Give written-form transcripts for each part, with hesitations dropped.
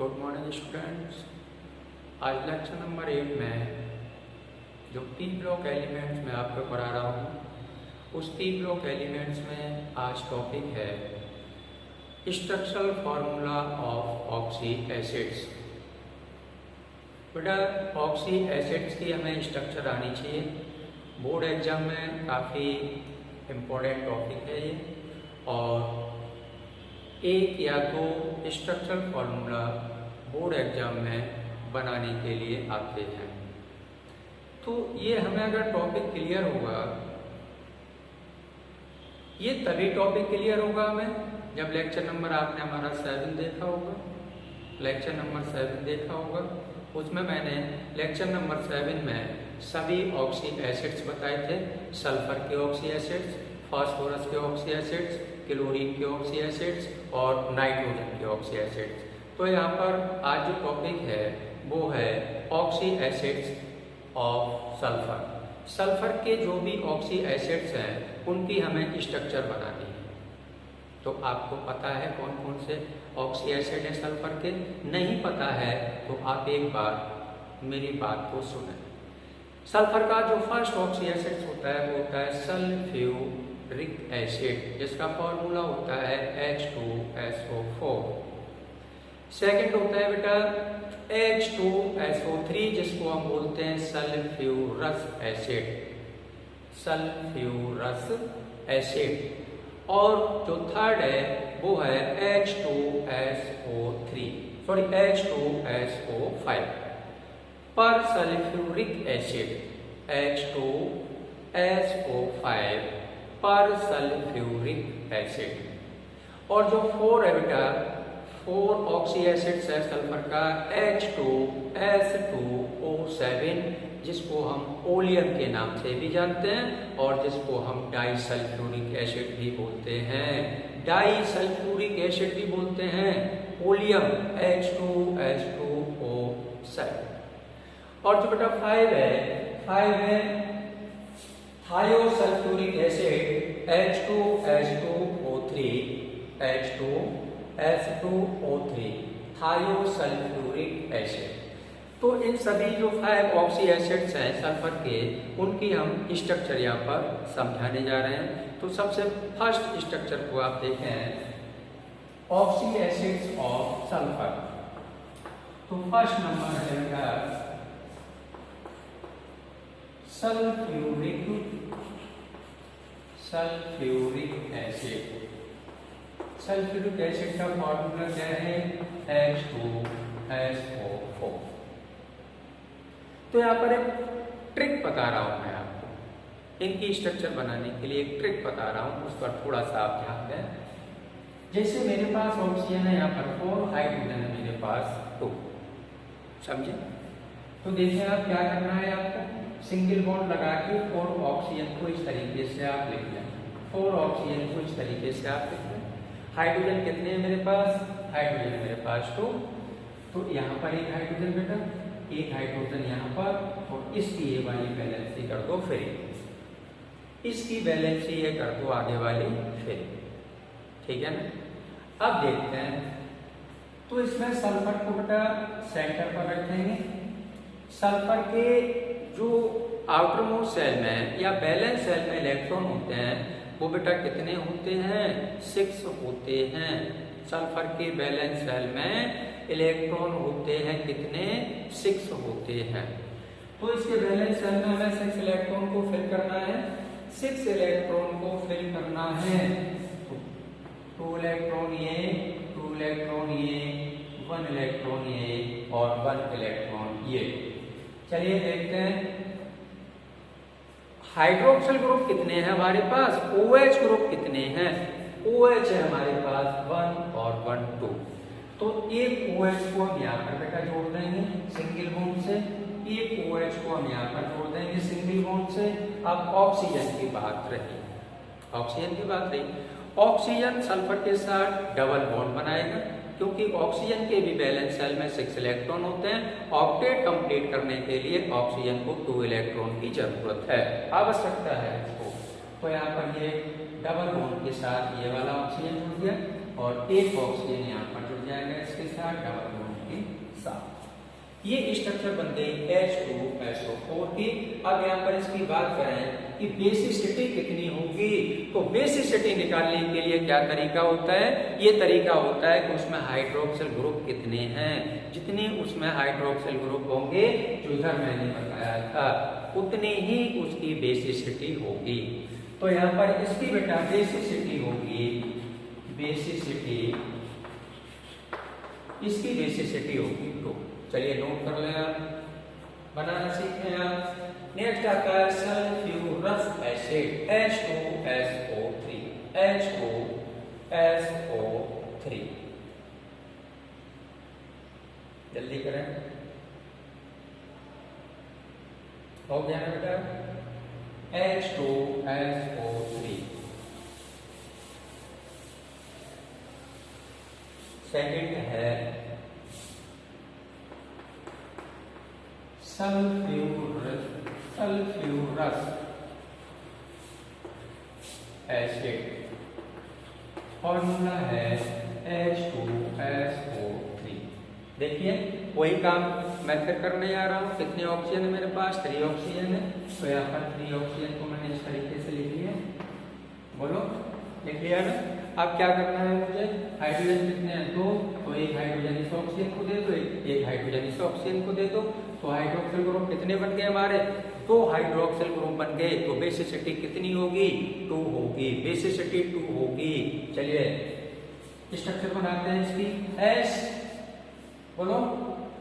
Good morning students. आज lecture number 8 में जो पी ब्लॉक एलिमेंट्स में आपको पढ़ा रहा हूँ उस पी ब्लॉक एलिमेंट्स में आज टॉपिक है structural formula of oxy acids. बेटा ऑक्सी एसिड्स की हमें स्ट्रक्चर आनी चाहिए। बोर्ड एग्जाम में काफ़ी इम्पोर्टेंट टॉपिक है ये, और एक या दो स्ट्रक्चरल फार्मूला बोर्ड एग्जाम में बनाने के लिए आते हैं। तो ये हमें अगर टॉपिक क्लियर होगा, ये तभी टॉपिक क्लियर होगा हमें जब लेक्चर नंबर आपने हमारा 7 देखा होगा। लेक्चर नंबर 7 देखा होगा, उसमें मैंने लेक्चर नंबर 7 में सभी ऑक्सी एसिड्स बताए थे। सल्फर के ऑक्सी एसिड्स, फास्फोरस के ऑक्सी एसिड्स, क्लोरीन के ऑक्सी एसिड्स और नाइट्रोजन के ऑक्सी एसिड्स। तो यहाँ पर आज जो टॉपिक है वो है oxy acids of sulphur. Sulphur के जो भी ऑक्सी एसिड्स हैं उनकी हमें स्ट्रक्चर बनानी है। तो आपको पता है कौन कौन से ऑक्सी एसिड है सल्फर के? नहीं पता है तो आप एक बार मेरी बात को सुनें। सल्फर का जो फर्स्ट ऑक्सी एसिड होता है वो होता है सल्फ्यूरिक एसिड, जिसका फॉर्मूला होता है H2SO4। सेकंड होता है बेटा H2SO3, जिसको हम बोलते हैं सल्फ्यूरस एसिड। Sulphurous acid. और जो थर्ड है वो है H2SO5 पर सल्फ्यूरिक एसिड। H2SO5 पर सल्फ्यूरिक एसिड। और जो 4 है बेटा, 4 ऑक्सी एसिड्स है सल्फर का H2S2O7, जिसको हम ओलियम के नाम से भी जानते हैं और जिसको हम डाइसल्फ्यूरिक एसिड भी बोलते हैं। डाइसल्फ्यूरिक एसिड भी बोलते हैं ओलियम H2S2O7। और जो बेटा 5 है थायोसल्फ्यूरिक एसिड H2S2O3 थायोसल्फ्यूरिक एसिड। तो इन सभी जो 5 ऑक्सी एसिड्स हैं सल्फर के, उनकी हम स्ट्रक्चर यहाँ पर समझाने जा रहे हैं। तो सबसे फर्स्ट स्ट्रक्चर को आप देखें, ऑक्सी एसिड्स ऑफ सल्फर। तो फर्स्ट नंबर है सल्फ्यूरिक एसिड। सल्फ्यूरिक एसिड का फॉर्मूला क्या है? H2SO4। तो यहाँ पर एक ट्रिक बता रहा हूं मैं आपको। इनकी स्ट्रक्चर बनाने के लिए एक ट्रिक बता रहा हूं, उस पर थोड़ा सा आप ध्यान दें। जैसे मेरे पास ऑक्सीजन है यहाँ पर 4, हाइड्रोजन है मेरे पास 2, समझे? तो देखिए आप क्या करना है, आपको सिंगल बॉन्ड लगा के 4 ऑक्सीजन को इस तरीके से आप लिख लें। 4 ऑक्सीजन को इस तरीके से आप लिख लें। हाइड्रोजन कितने हैं मेरे पास? हाइड्रोजन मेरे पास 2। तो यहाँ पर एक हाइड्रोजन बेटा, एक हाइड्रोजन यहाँ पर, और इसकी ये वाली वैलेंसी कर दो फ्री, इसकी वैलेंसी ये कर दो आगे वाली फ्री। ठीक है ना? अब देखते हैं। तो इसमें सल्फर को बेटा सेंटर पर रखेंगे। सल्फर के जो आउटर मोस्ट सेल में या बैलेंस सेल में इलेक्ट्रॉन होते हैं वो बेटा कितने होते हैं? 6 होते हैं। सल्फर के बैलेंस सेल में इलेक्ट्रॉन होते हैं कितने? 6 होते हैं। तो इसके बैलेंस सेल में हमें 6 इलेक्ट्रॉन को फिल करना है। 6 इलेक्ट्रॉन को फिल करना है। 2 इलेक्ट्रॉन ये, 2 इलेक्ट्रॉन ये, 1 इलेक्ट्रॉन ये और 1 इलेक्ट्रॉन ये। चलिए देखते हैं हाइड्रोक्सिल ग्रुप कितने हैं हमारे पास, OH ग्रुप कितने हैं। OH है हमारे पास 1 और 1 2। तो एक OH को हम यहाँ पर बेटा जोड़ देंगे सिंगल बॉन्ड से, एक OH को हम यहाँ पर जोड़ देंगे सिंगल बॉन्ड से। अब ऑक्सीजन की बात रही, ऑक्सीजन की बात रही। ऑक्सीजन सल्फर के साथ डबल बॉन्ड बनाएगा, क्योंकि ऑक्सीजन के भी बैलेंस सेल में 6 इलेक्ट्रॉन होते हैं। ऑक्टेट कंप्लीट करने के लिए ऑक्सीजन को 2 इलेक्ट्रॉन की जरूरत है, आवश्यकता है इसको। तो यहाँ पर ये डबल बॉन्ड के साथ ये वाला ऑक्सीजन जुड़ गया और एक ऑक्सीजन यहाँ पर जुड़ जाएगा इसके साथ डबल बॉन्ड की साथ। ये स्ट्रक्चर बन गई H2SO4 की। अब यहाँ पर इसकी बात करें कि बेसिसिटी कितनी होगी, तो बेसिसिटी निकालने के लिए क्या तरीका होता है? ये तरीका होता है कि उसमें हाइड्रोक्सिल ग्रुप कितने हैं, जितने उसमें हाइड्रोक्सिल ग्रुप होंगे जो इधर मैंने बताया था उतनी ही उसकी बेसिसिटी होगी। तो यहाँ पर इसकी बेटा बेसिसिटी होगी, बेसिसिटी, इसकी बेसिसिटी होगी तो चलिए नोट कर लें आप, बनाना सीखें आप। नेक्स्ट आता है सल्फ्यूरस एसिड H2SO3, H2SO3, जल्दी करें, हो गया ना बेटा? H2SO3। सेकंड है सल्फ्यूरस एसिड, फॉर्मूला है H2SO3। देखिए वही काम मैं फिर करने जा रहा हूँ। कितने ऑक्सीजन है मेरे पास? 3 ऑक्सीजन है, तो यहाँ पर 3 ऑक्सीजन को मैंने इस तरीके से लिख लिया। बोलो, लिख लिया ना? अब क्या करना है मुझे? हाइड्रोजन कितने हैं? 2, तो एक हाइड्रोजन इस ऑक्सीजन को दे दो, एक हाइड्रोजन इस ऑक्सीजन को दे दो। तो हाइड्रोक्सिल ग्रुप कितने बन गए हमारे? 2 हाइड्रोक्सिल ग्रुप बन गए। तो बेसिसिटी कितनी होगी? 2 होगी, बेसिसिटी 2 होगी। चलिए स्ट्रक्चर बनाते हैं इसकी। S, बोलो,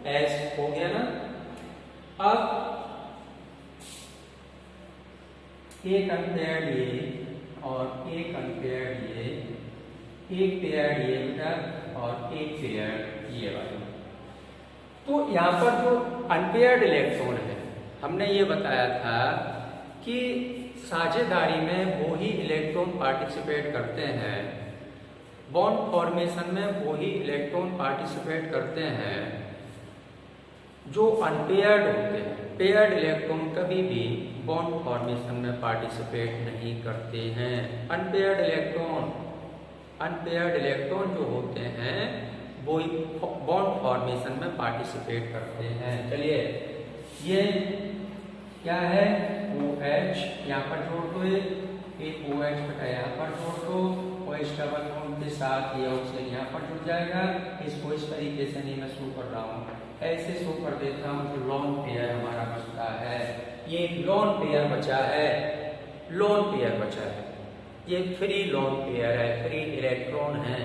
S हो गया ना? अब एक अनपेयर्ड ये और एक अनपेयर्ड ये, एक पेयर्ड ये बेटा और एक पेयर्ड ये वाला। तो यहाँ पर जो अनपेयर्ड इलेक्ट्रॉन है, हमने ये बताया था कि साझेदारी में वो ही इलेक्ट्रॉन पार्टिसिपेट करते हैं, बॉन्ड फॉर्मेशन में वो ही इलेक्ट्रॉन पार्टिसिपेट करते हैं जो अनपेयर्ड होते हैं। पेयर्ड इलेक्ट्रॉन कभी भी बॉन्ड फॉर्मेशन में पार्टिसिपेट नहीं करते हैं। अनपेयर्ड इलेक्ट्रॉन जो होते हैं वो बॉन्ड फॉर्मेशन में पार्टिसिपेट करते हैं। चलिए ये क्या है? OH, यहाँ पर जोड़ दो, एक OH बेटा यहाँ पर जोड़ दो, और इस डबल बॉन्ड के साथ ये ऑक्सीजन यहाँ पर जुड़ जाएगा। इसको इस तरीके से नहीं मैं शो कर रहा हूँ, ऐसे शो कर देता हूँ। जो लोन पेयर हमारा बचता है, ये लोन पेयर बचा है, लोन पेयर बचा है, ये फ्री लोन पेयर है, फ्री इलेक्ट्रॉन है।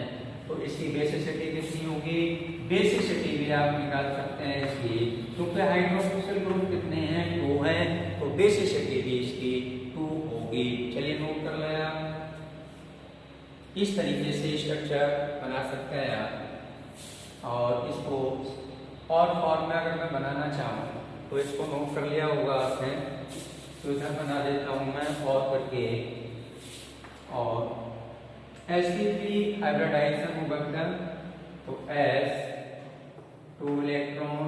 तो इसकी बेसिसिटी कितनी होगी? बेसिसिटी भी आप निकाल सकते हैं इसकी, क्योंकि हाइड्रोक्सिल ग्रुप कितने हैं? 2 हैं, तो बेसिसिटी भी इसकी 2 होगी। चलिए नोट कर लें आप। इस तरीके से स्ट्रक्चर बना सकते हैं आप, और इसको और फॉर्म में अगर मैं बनाना चाहूँ तो इसको नोट कर लिया होगा आपने, तो इधर बना देता हूँ मैं और करके, और sp3 हाइब्रिडाइजेशन होगा बेटा। तो S 2 इलेक्ट्रॉन,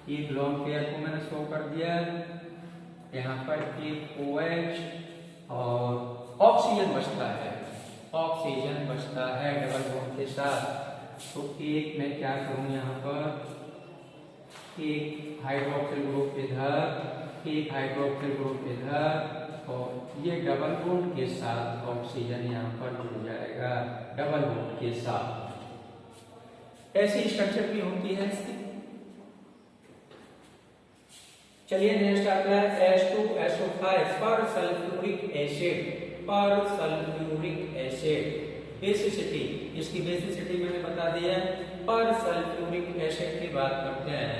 एक लोन पेयर को मैंने शो कर दिया, यहाँ पर एक OH और ऑक्सीजन बचता है, ऑक्सीजन बचता है डबल बॉन्ड के साथ। तो एक मैं क्या करूँ, यहाँ पर एक हाइड्रोक्सिल ग्रुप इधर, एक हाइड्रोक्सिल ग्रुप इधर, और ये डबल बॉन्ड के साथ ऑक्सीजन यहाँ पर जुड़ जाएगा डबल बॉन्ड के साथ। ऐसी स्ट्रक्चर भी होती है इसकी। चलिए नेक्स्ट आता है H2SO5 पर सल्फ्यूरिक एसिड, पर सल्फ्यूरिक एसिड। बेसिसिटी, इसकी बेसिसिटी मैंने बता दिया है। पर सल्फ्यूरिक एसिड की बात करते हैं।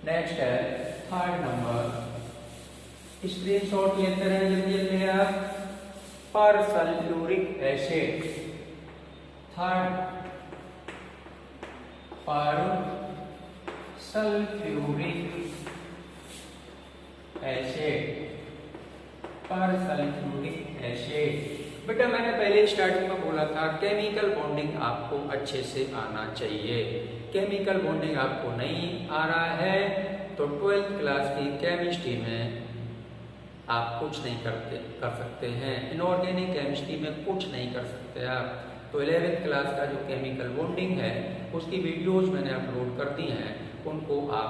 नेक्स्ट है थर्ड नंबर, स्क्रीनशॉट लेते रहे जल्दी जल्दी आप। पर सल्फ्यूरिक एसिड, थर्ड पर सल्फ्यूरिक एसिड, पर सल्फ्यूरिक एसिड। बेटा मैंने पहले स्टार्टिंग में बोला था केमिकल बॉन्डिंग आपको अच्छे से आना चाहिए। केमिकल बॉन्डिंग आपको नहीं आ रहा है तो 12th क्लास की केमिस्ट्री में आप कुछ नहीं कर सकते हैं। इनऑर्गेनिक केमिस्ट्री में कुछ नहीं कर सकते आप। तो 11th क्लास का जो केमिकल बॉन्डिंग है उसकी वीडियोज मैंने अपलोड कर दी हैं, उनको आप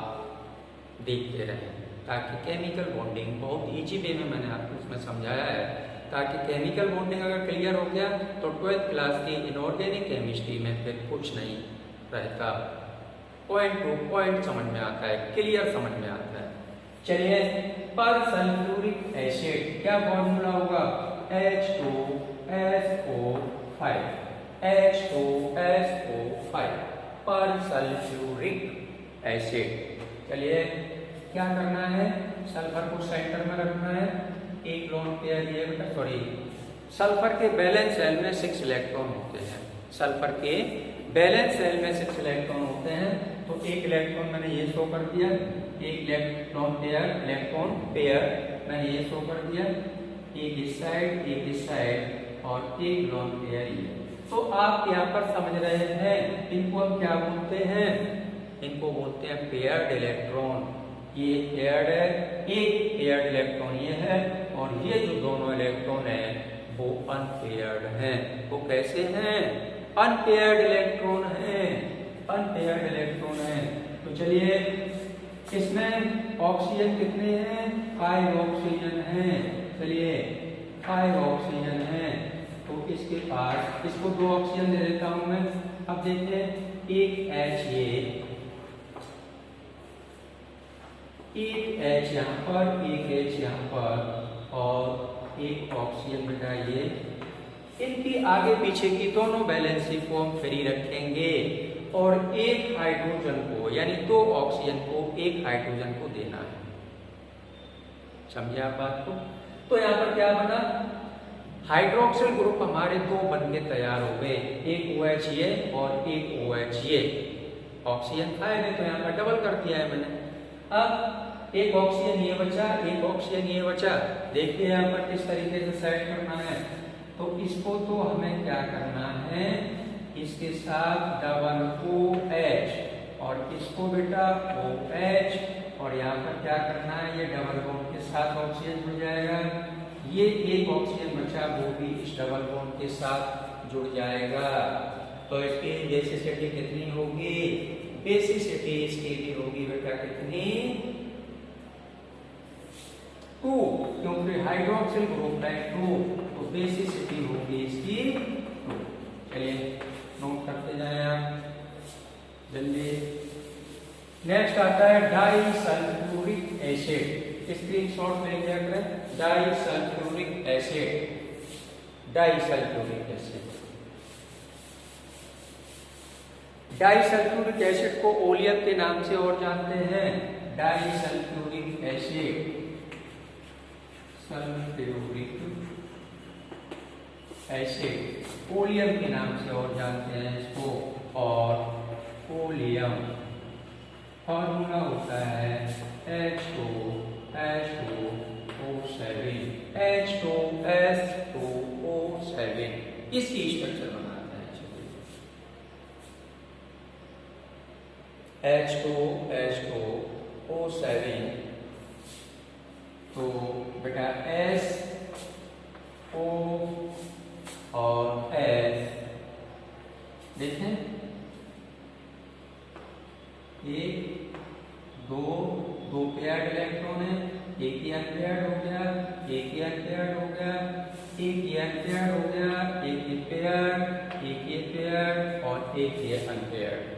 देखते रहें, ताकि केमिकल बॉन्डिंग बहुत ईजी वे में मैंने आपको उसमें समझाया है, ताकि केमिकल बॉन्डिंग अगर क्लियर हो गया तो 12th क्लास की इनऑर्गेनिक केमिस्ट्री में फिर कुछ नहीं रहता, पॉइंट टू पॉइंट समझ में आता है, क्लियर समझ में आता है। चलिए, पर सल्फ्यूरिक एसिड क्या फॉर्मूला होगा? H2SO5, H2SO5 पर सल्फ्यूरिक एसिड। चलिए, क्या करना है? सल्फर को सेंटर में रखना है, एक लोन पेयर ये बेटा, सॉरी, सल्फर के बैलेंस सेल में 6 इलेक्ट्रॉन होते हैं, सल्फर के बैलेंस सेल में 6 इलेक्ट्रॉन होते हैं, तो एक इलेक्ट्रॉन मैंने ये शो कर दिया, एक इलेक्ट्रॉन पेयर मैंने ये शो कर दिया, एक इस साइड और एक लोन पेयर ये। तो आप यहाँ पर समझ रहे हैं, इनको हम क्या बोलते हैं? इनको बोलते हैं पेयर्ड इलेक्ट्रॉन। ये पेयर्ड है, एक पेयर्ड इलेक्ट्रॉन ये है, और ये जो दोनों इलेक्ट्रॉन हैं वो अनपेयर्ड हैं। वो कैसे हैं? अनपेयर्ड इलेक्ट्रॉन हैं, अनपेयर्ड इलेक्ट्रॉन हैं। तो चलिए, इसमें ऑक्सीजन कितने हैं? 5 ऑक्सीजन हैं। चलिए, 5 ऑक्सीजन हैं, तो इसके पास, इसको 2 ऑक्सीजन दे देता हूं मैं। अब देखिए, एक H यहाँ पर, एक H यहाँ पर, और एक ऑक्सीजन बेटा ये। इनकी आगे पीछे की दोनों वैलेंसी को हम फ्री रखेंगे, और एक हाइड्रोजन को, यानी 2 ऑक्सीजन को एक हाइड्रोजन को देना है। समझे आप बात को? तो यहाँ पर क्या बना? हाइड्रोक्सिल ग्रुप हमारे 2 बन के तैयार हो गए, एक OH ये और एक OH ये। ऑक्सीजन था नहीं, तो यहाँ पर डबल कर दिया है मैंने। अब एक ऑक्सीजन ये बचा, एक ऑक्सीजन ये बचा। देखिए यहाँ पर किस तरीके से सेट करना है। तो इसको तो हमें क्या करना है? इसके साथ डबल OH, और इसको बेटा OH, और यहाँ पर क्या करना है? ये डबल बॉन्ड के साथ ऑक्सीजन जुड़ जाएगा। ये एक ऑक्सीजन बचा, वो भी इस डबल बॉन्ड के साथ जुड़ जाएगा। तो इसकी बेसिसिटी कितनी होगी? बेसिसिटी इसकी भी होगी बेटा कितनी? 2, क्योंकि हाइड्रोक्सिल ग्रुप है 2, तो बेसिसिटी होगी इसकी 2। चलिए, नोट करते जाएं आप जल्दी। नेक्स्ट आता है डाइसल्फ्यूरिक एसिड। स्क्रीनशॉट ले लिया करें। Disulphuric acid, disulphuric acid. Disulphuric acid को ओलियम के नाम से और जानते हैं। Disulphuric acid, sulphuric acid, oleum के नाम से और जानते हैं इसको। और ओलियम फॉर्मूला होता है H2SO7। इसकी स्ट्रक्चर बनाते हैं। H2SO7, तो बेटा S O और S, देखें, 1 2 पेयर्ड इलेक्ट्रॉन है, एक ही अनपेयर्ड हो गया, एक ही अनपेयर्ड हो गया, एक ही अनपेयर्ड हो गया, एक ही पेयर्ड, एक ही पेयर्ड, और एक ही अनपेयर्ड।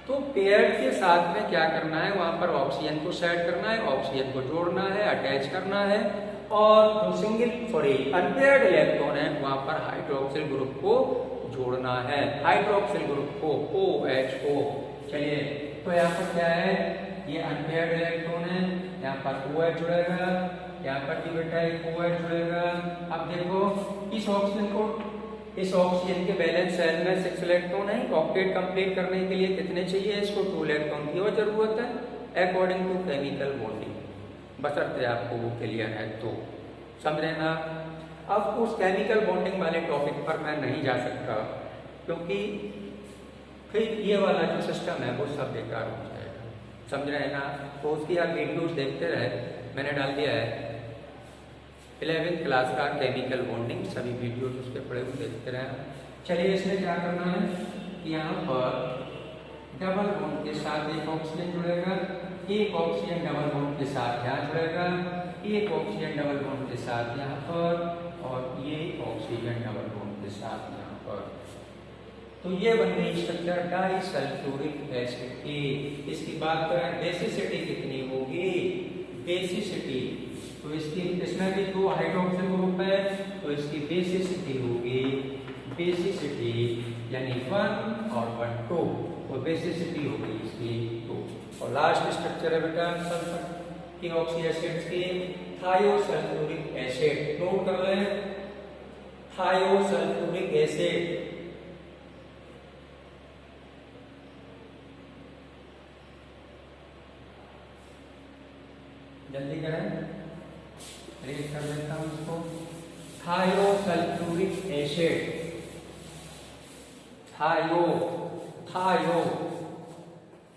तो पेयर्ड के साथ में क्या करना है? वहां पर ऑक्सीजन को सेट करना है, ऑक्सीजन को जोड़ना है, अटैच करना है, और जो अनपेयर्ड इलेक्ट्रॉन है वहां पर हाइड्रोक्सिल ग्रुप को जोड़ना है, हाइड्रोक्सिल ग्रुप को OHO। चलिए, तो यहाँ पर क्या है? ये अनपेयर्ड इलेक्ट्रॉन है, यहाँ पर OH जुड़ेगा, यहाँ पर भी बेटा एक OH जुड़ेगा। अब देखो, इस ऑक्सीजन के बैलेंस सेल में 6 इलेक्ट्रॉन है। ऑक्टेट कंप्लीट करने के लिए कितने चाहिए? इसको 2 इलेक्ट्रॉन की और जरूरत है, अकॉर्डिंग टू केमिकल बॉन्डिंग, बशर्ते आपको वो क्लियर है तो। समझे ना? अब उस केमिकल बॉन्डिंग वाले टॉपिक पर मैं नहीं जा सकता, क्योंकि फिर ये वाला जो सिस्टम है वो सब बेकार हो जाएगा। समझ रहे हैं ना? तो उसकी आप वीडियोस देखते रहे, मैंने डाल दिया है 11th क्लास का केमिकल बॉन्डिंग, सभी वीडियोस उसके पड़े हुए देखते रहे। चलिए इसमें क्या करना है कि यहाँ पर डबल बॉन्ड के साथ एक ऑक्सीजन जुड़ेगा, एक ऑक्सीजन डबल बॉन्ड के साथ यहाँ जुड़ेगा, एक ऑक्सीजन डबल बॉन्ड के साथ यहाँ पर, और ये ऑक्सीजन डबल बॉन्ड के साथ यहाँ पर। तो ये बन गई स्ट्रक्चर डाइसल्फ्यूरिक एसिड की। इसकी बात करें बेसिसिटी कितनी होगी, बेसिसिटी, तो इसकी इसमें भी 2 हाइड्रोक्सिल ग्रुप है, तो इसकी बेसिसिटी होगी, बेसिसिटी यानी 1 और 1 2, तो बेसिसिटी होगी इसकी 2। और लास्ट स्ट्रक्चर है बेटा सल्फर की ऑक्सी एसिड्स की, थायोसल्फ्यूरिक एसिड। नोट कर लें, थायोसल्फ्यूरिक एसिड। जल्दी करें, रीड कर देता हूं इसको। थायोसल्फ्यूरिक एसिड, थायो थायो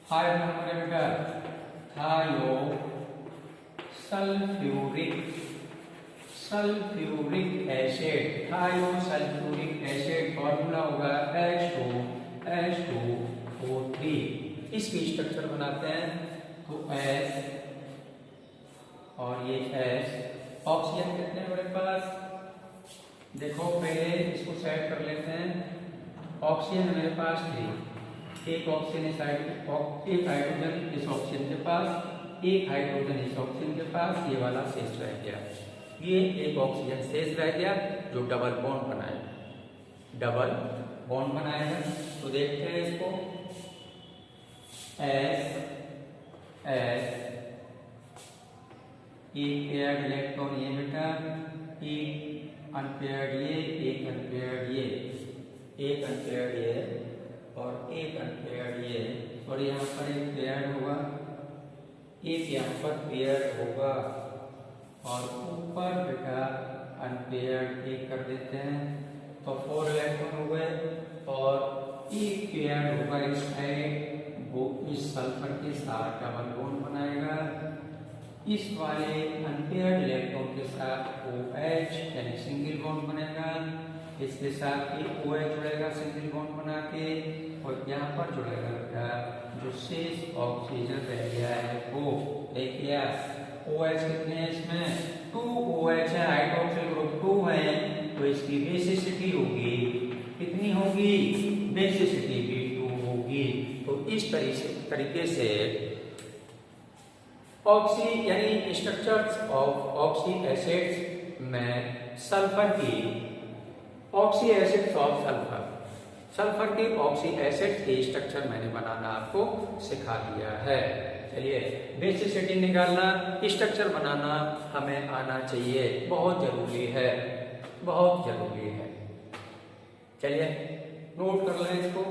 फाइव नंबर है बेटा, थायो सल्फ्यूरिक एसिड, थायोसल्फ्यूरिक एसिड फॉर्मूला होगा H2O3। इसकी स्ट्रक्चर बनाते हैं, तो S और ये S। ऑक्सीजन कितने हैं मेरे पास, देखो पहले इसको सेट कर लेते हैं। ऑक्सीजन मेरे पास 3, एक ऑक्सीजन साइड, एक हाइड्रोजन इस ऑक्सीजन के पास, एक हाइड्रोजन इस ऑक्सीजन के पास, ये वाला शेष रह गया, ये एक ऑक्सीजन शेष रह गया जो डबल बॉन्ड बनाएगा, डबल बॉन्ड बनाएगा। तो देखते हैं इसको, S एक पेयर्ड इलेक्ट्रॉन ये बेटा, एक अनपेयर्ड ये, एक अनपेयर्ड ये, एक अनपेयर्ड ये और एक अनपेयर्ड ये, और यहाँ पर एक पेयर्ड होगा, एक यहाँ पर पेयर्ड होगा, और ऊपर बेटा अनपेयर्ड एक कर देते हैं, तो 4 इलेक्ट्रॉन हो गए, और एक पेयर्ड होगा इस साइड, वो इस सल्फर के साथ डबल बॉन्ड बनाएगा, इस वाले अनपेयर्ड इलेक्ट्रॉन के साथ OH यानी सिंगल बॉन्ड बनेगा, इसके साथ ही OH जुड़ेगा सिंगल बॉन्ड बना के, और यहाँ पर जुड़ेगा बेटा जो शेष ऑक्सीजन रह गया है वो, देखिए OH कितने हैं इसमें, 2 OH है, हाइड्रोक्सिल ग्रुप 2 है, तो इसकी बेसिसिटी होगी कितनी होगी, बेसिसिटी भी 2 होगी। तो इस तरीके से ऑक्सी यानी स्ट्रक्चर्स ऑफ ऑक्सी एसिड्स में सल्फर की ऑक्सी एसिड्स ऑफ सल्फर की ऑक्सी एसिड्स की स्ट्रक्चर मैंने बनाना आपको सिखा दिया है। चलिए बेसिसिटी निकालना, स्ट्रक्चर बनाना हमें आना चाहिए, बहुत जरूरी है, बहुत जरूरी है। चलिए नोट कर लें इसको।